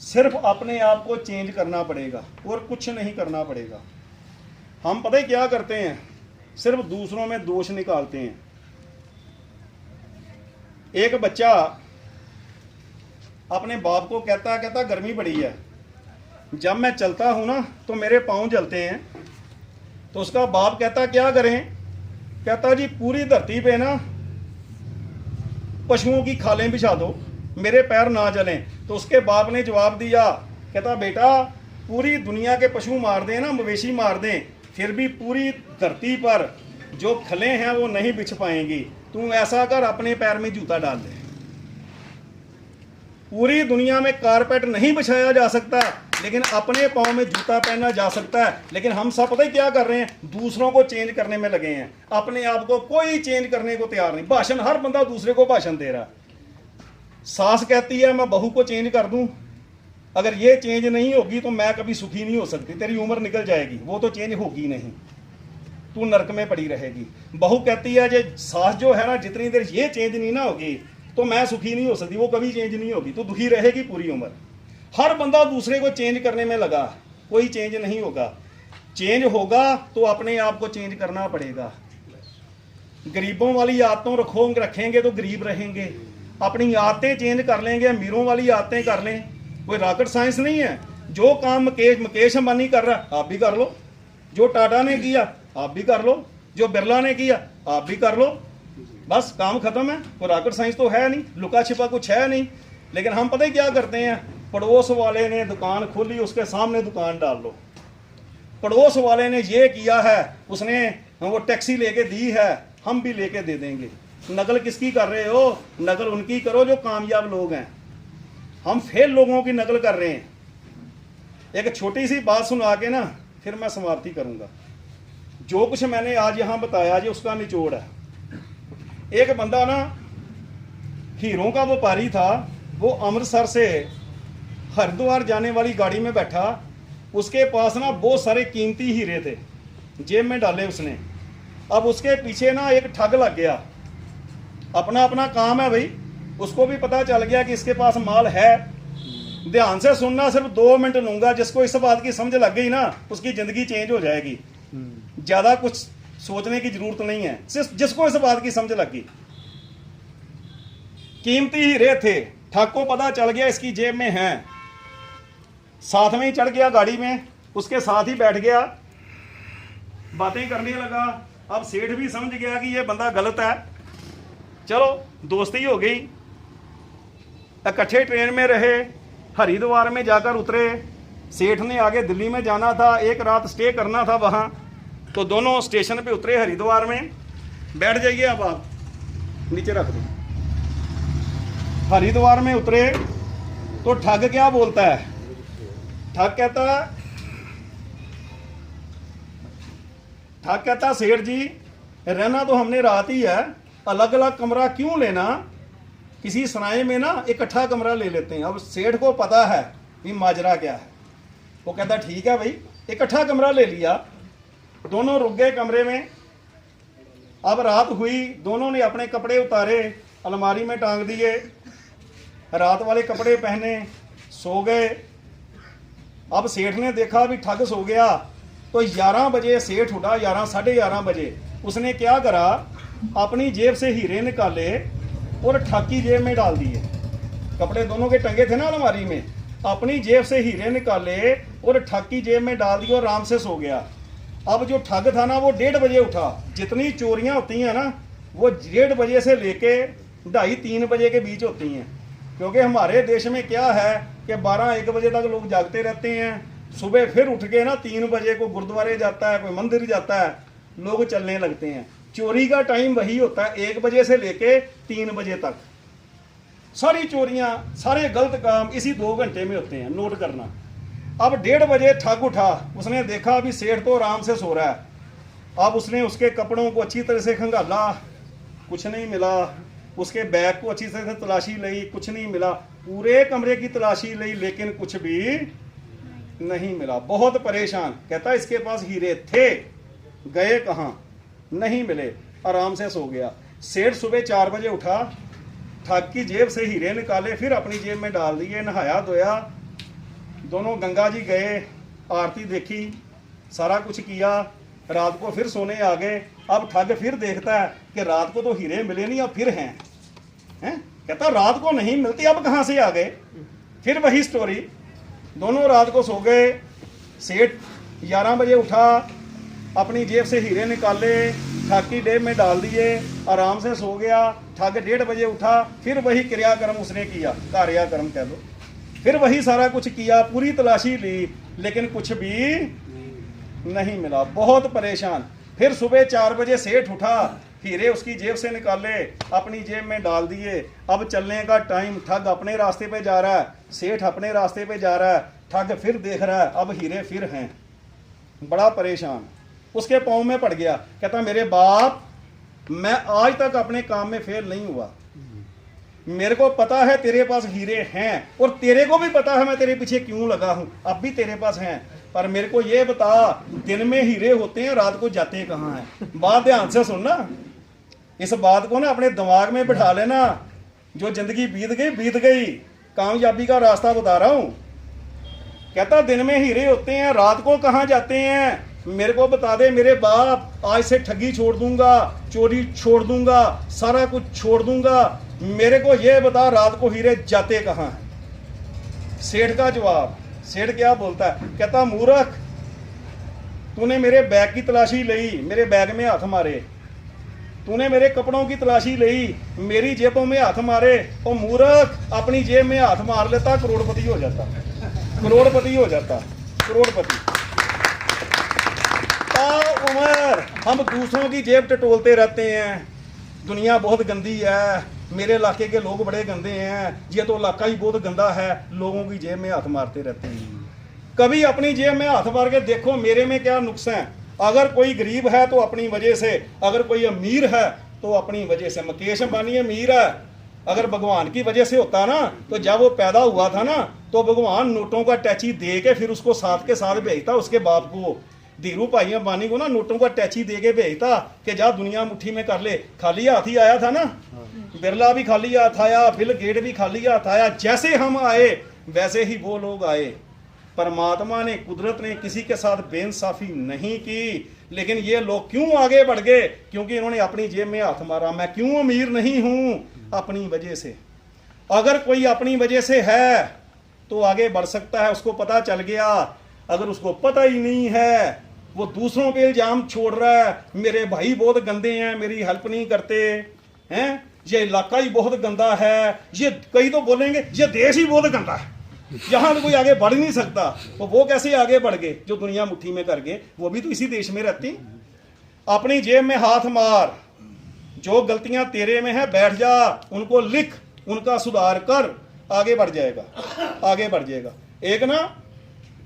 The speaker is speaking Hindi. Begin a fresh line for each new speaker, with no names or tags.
सिर्फ अपने आप को चेंज करना पड़ेगा और कुछ नहीं करना पड़ेगा। हम पता है क्या करते हैं, सिर्फ दूसरों में दोष निकालते हैं। एक बच्चा अपने बाप को कहता गर्मी बड़ी है, जब मैं चलता हूं ना तो मेरे पाँव जलते हैं। तो उसका बाप कहता क्या करें, कहता जी पूरी धरती पे ना पशुओं की खालें बिछा दो, मेरे पैर ना जलें। तो उसके बाप ने जवाब दिया, कहता बेटा पूरी दुनिया के पशु मार दें ना, मवेशी मार दें, फिर भी पूरी धरती पर जो खलें हैं वो नहीं बिछ पाएंगी। तू ऐसा कर, अपने पैर में जूता डाल दे। पूरी दुनिया में कारपेट नहीं बिछाया जा सकता, लेकिन अपने पाँव में जूता पहना जा सकता है। लेकिन हम सब पता है क्या कर रहे हैं, दूसरों को चेंज करने में लगे हैं, अपने आप को कोई चेंज करने को तैयार नहीं। भाषण, हर बंदा दूसरे को भाषण दे रहा है। सास कहती है मैं बहू को चेंज कर दूं, अगर ये चेंज नहीं होगी तो मैं कभी सुखी नहीं हो सकती, तेरी उम्र निकल जाएगी, वो तो चेंज होगी नहीं, तू नरक में पड़ी रहेगी। बहू कहती है जे सास जो है ना, जितनी देर ये चेंज नहीं ना होगी तो मैं सुखी नहीं हो सकती, वो कभी चेंज नहीं होगी, तो दुखी रहेगी पूरी उम्र। हर बंदा दूसरे को चेंज करने में लगा, कोई चेंज नहीं होगा। चेंज होगा तो अपने आप को चेंज करना पड़ेगा। गरीबों वाली आदतों रखेंगे तो गरीब रहेंगे, अपनी आदतें चेंज कर लेंगे, अमीरों वाली आदतें कर लें, कोई रॉकेट साइंस नहीं है। जो काम मुकेश अंबानी कर रहा आप भी कर लो, जो टाटा ने किया आप भी कर लो, जो बिरला ने किया आप भी कर लो, बस काम खत्म है। कोई रॉकेट साइंस तो है नहीं, लुका छिपा कुछ है नहीं। लेकिन हम पता ही क्या करते हैं, पड़ोस वाले ने दुकान खोली उसके सामने दुकान डाल लो, पड़ोस वाले ने ये किया है, उसने वो टैक्सी लेके दी है, हम भी लेके दे देंगे। नकल किसकी कर रहे हो, नकल उनकी करो जो कामयाब लोग हैं, हम फेल लोगों की नकल कर रहे हैं। एक छोटी सी बात सुना के ना फिर मैं समाप्ति करूंगा। जो कुछ मैंने आज यहां बताया जी उसका निचोड़ है। एक बंदा ना हीरों का व्यापारी था, वो अमृतसर से हरिद्वार जाने वाली गाड़ी में बैठा, उसके पास ना बहुत सारे कीमती हीरे थे, जेब में डाले उसने। अब उसके पीछे ना एक ठग लग गया, अपना अपना काम है भाई, उसको भी पता चल गया कि इसके पास माल है। ध्यान से सुनना, सिर्फ 2 मिनट लूंगा, जिसको इस बात की समझ लग गई ना उसकी जिंदगी चेंज हो जाएगी। ज्यादा कुछ सोचने की जरूरत नहीं है, सिर्फ जिसको इस बात की समझ लग गई। कीमती हीरे थे, ठग को पता चल गया इसकी जेब में है, साथ में ही चढ़ गया गाड़ी में, उसके साथ ही बैठ गया, बातें करने लगा। अब सेठ भी समझ गया कि ये बंदा गलत है, चलो दोस्ती हो गई, इकट्ठे ट्रेन में रहे, हरिद्वार में जाकर उतरे। सेठ ने आगे दिल्ली में जाना था, एक रात स्टे करना था वहाँ, तो दोनों स्टेशन पे उतरे हरिद्वार में। बैठ जाइए, अब आप नीचे रख दो। हरिद्वार में उतरे तो ठग क्या बोलता है, ठग कहता सेठ जी रहना तो हमने रात ही है, अलग अलग कमरा क्यों लेना, किसी सराय में ना इकट्ठा कमरा ले लेते हैं। अब सेठ को पता है कि माजरा क्या है, वो कहता ठीक है भाई, इकट्ठा कमरा ले लिया। दोनों रुक गए कमरे में। अब रात हुई, दोनों ने अपने कपड़े उतारे, अलमारी में टांग दिए, रात वाले कपड़े पहने, सो गए। अब सेठ ने देखा भी ठग सो गया, तो 11 बजे सेठ उठा, 11 साढ़े 11 बजे। उसने क्या करा, अपनी जेब से हीरे निकाले और ठग की जेब में डाल दिए। कपड़े दोनों के टंगे थे ना अलमारी में, अपनी जेब से हीरे निकाले और ठग की जेब में डाल दिए और आराम से सो गया। अब जो ठग था ना वो 1:30 बजे उठा। जितनी चोरियां होती हैं ना वो 1:30 बजे से लेके 2:30-3 बजे के बीच होती हैं, क्योंकि हमारे देश में क्या है कि 12-1 बजे तक लोग जागते रहते हैं। सुबह फिर उठ के ना 3 बजे को गुरुद्वारे जाता है, कोई मंदिर जाता है, लोग चलने लगते हैं। चोरी का टाइम वही होता है, 1 बजे से लेके 3 बजे तक। सारी चोरियां, सारे गलत काम इसी 2 घंटे में होते हैं, नोट करना। अब 1:30 बजे ठग उठा, उसने देखा अभी सेठ तो आराम से सो रहा है। अब उसने उसके कपड़ों को अच्छी तरह से खंगाला, कुछ नहीं मिला। उसके बैग को अच्छी तरह से तलाशी ली, कुछ नहीं मिला। पूरे कमरे की तलाशी ली, लेकिन कुछ भी नहीं मिला। बहुत परेशान, कहता इसके पास हीरे थे, गए कहाँ, नहीं मिले, आराम से सो गया। सेठ सुबह 4 बजे उठा, ठग की जेब से हीरे निकाले, फिर अपनी जेब में डाल दिए, नहाया धोया, दोनों गंगा जी गए, आरती देखी, सारा कुछ किया, रात को फिर सोने आ गए। अब ठग फिर देखता है कि रात को तो हीरे मिले नहीं, अब फिर हैं कहता रात को नहीं मिलती, अब कहाँ से आ गए। फिर वही स्टोरी, दोनों रात को सो गए। सेठ 11 बजे उठा, अपनी जेब से हीरे निकाले, ठग की जेब में डाल दिए, आराम से सो गया। ठग 1:30 बजे उठा, फिर वही क्रियाक्रम उसने किया, कार्यक्रम कह लो, फिर वही सारा कुछ किया, पूरी तलाशी ली, लेकिन कुछ भी नहीं मिला। बहुत परेशान। फिर सुबह 4 बजे सेठ उठा, हीरे उसकी जेब से निकाले, अपनी जेब में डाल दिए। अब चलने का टाइम, ठग अपने रास्ते पे जा रहा है, सेठ अपने रास्ते पे जा रहा है। ठग फिर देख रहा है, अब हीरे फिर हैं, बड़ा परेशान। उसके पाँव में पड़ गया, कहता मेरे बाप, मैं आज तक अपने काम में फेल नहीं हुआ, मेरे को पता है तेरे पास हीरे हैं, और तेरे को भी पता है मैं तेरे पीछे क्यों लगा हूं, अब भी तेरे पास हैं, पर मेरे को ये बता, दिन में हीरे होते हैं, रात को जाते कहाँ हैं। बात ध्यान से सुनना, इस बात को ना अपने दिमाग में बिठा लेना। जो जिंदगी बीत गई, कामयाबी का रास्ता बता रहा हूं। कहता दिन में हीरे होते हैं, रात को कहाँ जाते हैं, मेरे को बता दे मेरे बाप, आज से ठगी छोड़ दूंगा, चोरी छोड़ दूंगा, सारा कुछ छोड़ दूंगा, मेरे को ये बता रात को हीरे जाते कहाँ हैं। सेठ का जवाब, सेठ क्या बोलता है, कहता मूर्ख, तूने मेरे बैग की तलाशी ली, मेरे बैग में हाथ मारे, तूने मेरे कपड़ों की तलाशी ली, मेरी जेबों में हाथ मारे, और मूर्ख अपनी जेब में हाथ मार लेता, करोड़पति हो जाता, करोड़पति हो जाता, करोड़पति। उमर हम दूसरों की जेब टटोलते रहते हैं, दुनिया बहुत गंदी है, मेरे इलाके के लोग बड़े गंदे हैं, ये तो इलाका ही बहुत गंदा है, लोगों की जेब में हाथ मारते रहते हैं। कभी अपनी जेब में हाथ मार के देखो मेरे में क्या नुक्स है। अगर कोई गरीब है तो अपनी वजह से, अगर कोई अमीर है तो अपनी वजह से। मुकेश अंबानी अमीर है, अगर भगवान की वजह से होता ना, तो जब वो पैदा हुआ था ना, तो भगवान नोटों का टैची दे के फिर उसको साथ के साथ भेजता उसके बाप को। धीरू भाई अंबानी को ना नोटों का टैची दे के भेजता कि जा दुनिया मुट्ठी में कर ले। खाली हाथ ही आया था ना, बिरला भी खाली हाथ आया, बिल गेट भी खाली हाथ आया। जैसे हम आए वैसे ही वो लोग आए। परमात्मा ने, कुदरत ने किसी के साथ बेइंसाफी नहीं की, लेकिन ये लोग क्यों आगे बढ़ गए? क्योंकि इन्होंने अपनी जेब में हाथ मारा। मैं क्यों अमीर नहीं हूं? अपनी वजह से। अगर कोई अपनी वजह से है तो आगे बढ़ सकता है, उसको पता चल गया। अगर उसको पता ही नहीं है, वो दूसरों पे इल्जाम छोड़ रहा है, मेरे भाई बहुत गंदे हैं, मेरी हेल्प नहीं करते हैं, ये इलाका ही बहुत गंदा है, ये कई तो बोलेंगे ये देश ही बहुत गंदा है, यहाँ तो कोई आगे बढ़ नहीं सकता। तो वो कैसे आगे बढ़ गए जो दुनिया मुट्ठी में कर गए? वो भी तो इसी देश में रहती। अपनी जेब में हाथ मार, जो गलतियां तेरे में है बैठ जा, उनको लिख, उनका सुधार कर, आगे बढ़ जाएगा, आगे बढ़ जाएगा। एक ना